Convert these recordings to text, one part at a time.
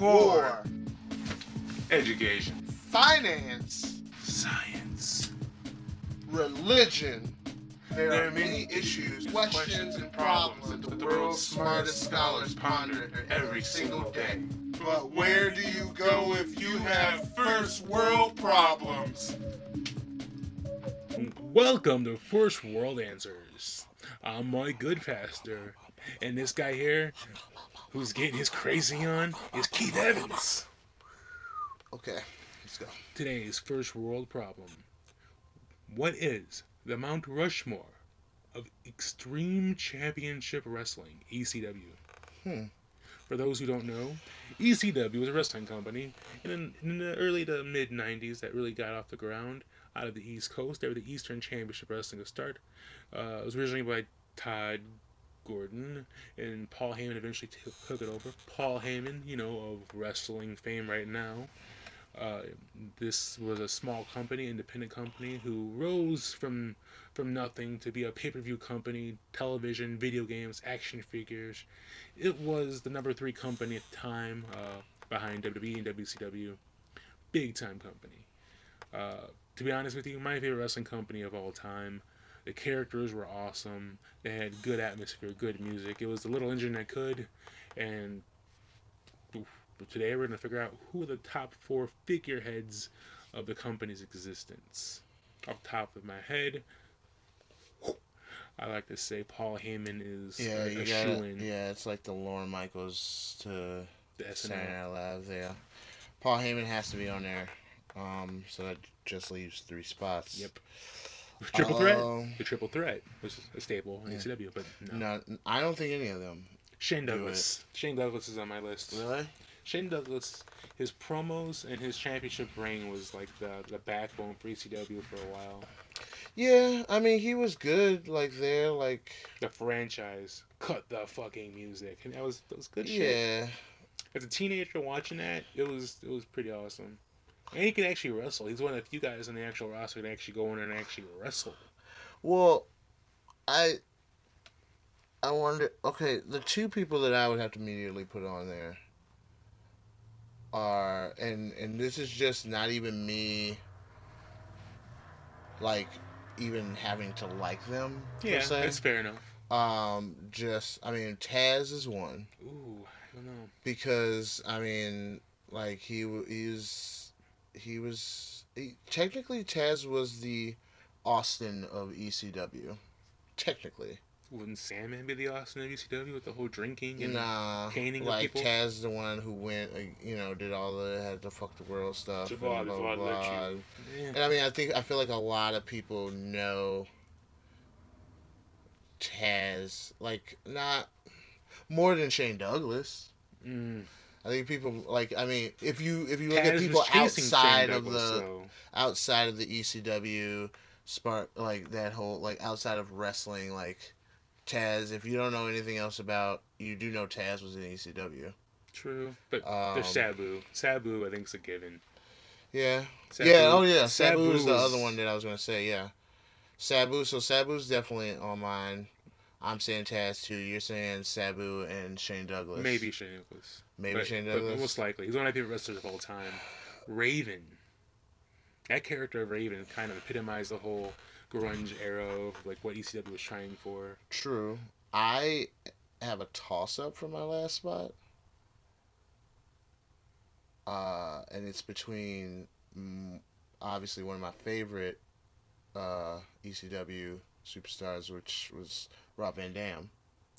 war, education, finance, science. religion. There are many issues, questions, and problems that the world's smartest scholars ponder every single day. But where do you go if you have first world problems? Welcome to First World Answers. I'm Mike Goodfaster, and this guy here, who's getting his crazy on, is Keith Evans. Okay, let's go. Today's First World Problem. What is the Mount Rushmore of Extreme Championship Wrestling, ECW? For those who don't know, ECW was a wrestling company in the early to mid 90s that really got off the ground out of the East Coast. They were the Eastern Championship Wrestling to start. It was originally by Todd Gordon, and Paul Heyman eventually took it over. Paul Heyman, of wrestling fame right now. This was a small company, independent company, who rose from nothing to be a pay-per-view company, television, video games, action figures. It was the number 3 company at the time, behind WWE and WCW. Big time company. To be honest with you, my favorite wrestling company of all time. The characters were awesome. They had good atmosphere, good music. It was the little engine that could. And today we're going to figure out who are the top 4 figureheads of the company's existence. Off the top of my head, I like to say Paul Heyman is a shoo-in. Yeah, it's like the Lorne Michaels to The SNL. Saturday Night Live. Yeah, Paul Heyman has to be on there. So that just leaves 3 spots. Yep. Triple threat. The triple threat was a staple in ECW, but no. I don't think any of them. Shane Douglas. Shane Douglas is on my list. Really? Shane Douglas, his promos and his championship reign was like the backbone for ECW for a while. Yeah, I mean, he was good, The franchise cut the fucking music, and that was good shit. Yeah. As a teenager watching that, it was pretty awesome. And he can actually wrestle. He's one of the few guys in the actual roster who can actually go in there and actually wrestle. Well, I wonder. Okay, the 2 people that I would have to immediately put on there are, and this is just not even me, even having to like them. Yeah, per se. that's fair enough. Taz is one. Ooh, I don't know. Because technically Taz was the Austin of ECW. Technically. Wouldn't Sandman be the Austin of ECW with the whole drinking and caning of people? Taz the one who went, did all had the fuck the world stuff. Blah, blah, blah. Yeah. And I feel like a lot of people know Taz, not more than Shane Douglas. I think people if you look at people outside of the ECW that whole outside of wrestling, Taz, if you don't know anything else you do know Taz was in ECW. True, but there's Sabu. Sabu, I think, is a given. Yeah. Sabu, yeah. Oh yeah. Sabu is the other one that I was gonna say. Yeah. Sabu. So Sabu's definitely on mine. I'm saying Taz too. You're saying Sabu and Shane Douglas. Maybe Shane Douglas. Shane Douglas. But most likely. He's one of my favorite wrestlers of all time. Raven. That character of Raven kind of epitomized the whole grunge era of what ECW was trying for. True. I have a toss-up for my last spot. And it's between obviously one of my favorite ECW superstars, which was Rob Van Dam.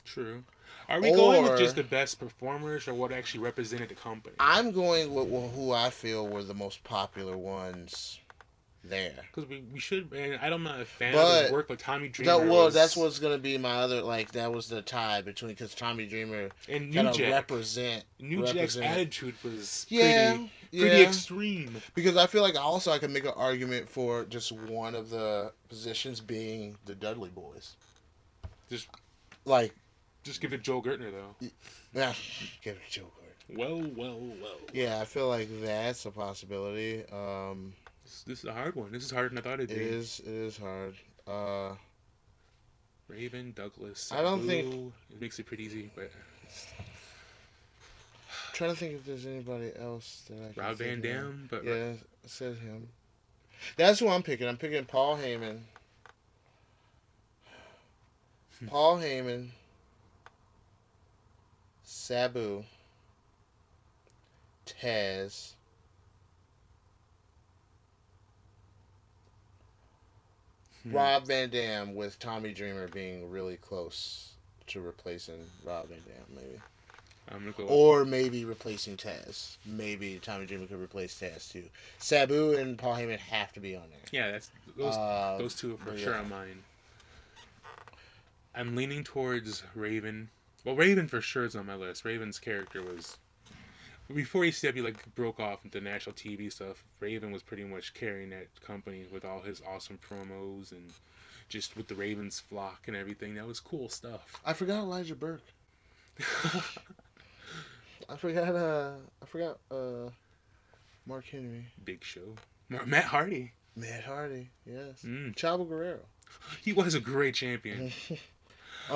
True. Are we going with just the best performers or what actually represented the company? I'm going with who I feel were the most popular ones there. Because we should, and I'm not a fan of his work, but Tommy Dreamer that's what's going to be my other, that was the tie between, because Tommy Dreamer and New Jack. New Jack's attitude was pretty extreme. Because I feel like also I can make an argument for just one of the positions being the Dudley Boys. Just give it Joe Gertner, though. Yeah, give it Joe Gertner. Well. Yeah, I feel like that's a possibility. This is a hard one. This is harder than I thought it'd be. It is hard. Raven, Douglas, I don't think it makes it pretty easy, but trying to think if there's anybody else that I can Rob Van think of. Dam, but yeah, it said him. That's who I'm picking. I'm picking Paul Heyman. Paul Heyman, Sabu, Taz, Rob Van Dam, with Tommy Dreamer being really close to replacing Rob Van Dam, maybe. I'm gonna go or maybe replacing Taz. Maybe Tommy Dreamer could replace Taz too. Sabu and Paul Heyman have to be on there. Yeah, that's those two are for sure on mine. I'm leaning towards Raven. Well, Raven for sure is on my list. Raven's character was before ECW like broke off into national TV stuff. Raven was pretty much carrying that company with all his awesome promos and just with the Ravens flock and everything. That was cool stuff. I forgot Elijah Burke. I forgot Mark Henry. Big Show. Matt Hardy. Matt Hardy, yes. Chavo Guerrero. He was a great champion. Who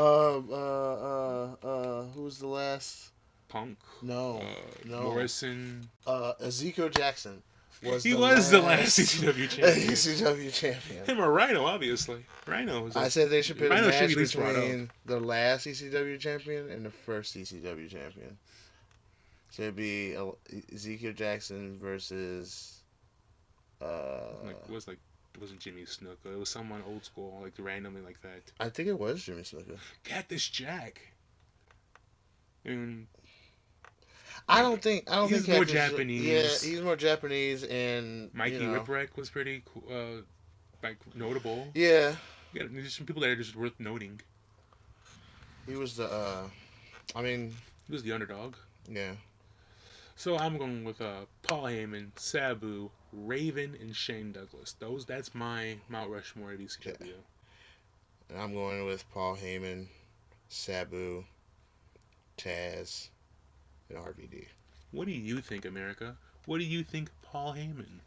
was the last? Punk. No. Morrison. Ezekiel Jackson. He was the last ECW champion. ECW champion. Him or Rhino, obviously. Rhino was. I said they should put a match between the last ECW champion and the first ECW champion. So it'd be Ezekiel Jackson versus. It wasn't Jimmy Snuka. It was someone old school, like randomly like that. I think it was Jimmy Snuka. Cactus Jack. I don't think he's more Japanese. Yeah, he's more Japanese, and Mikey Whipwreck was pretty notable. Yeah, there's some people that are just worth noting. He was the, he was the underdog. Yeah. So I'm going with Paul Heyman, Sabu, Raven, and Shane Douglas. That's my Mount Rushmore at ECW. Okay. And I'm going with Paul Heyman, Sabu, Taz, and RVD. What do you think, America? What do you think, Paul Heyman?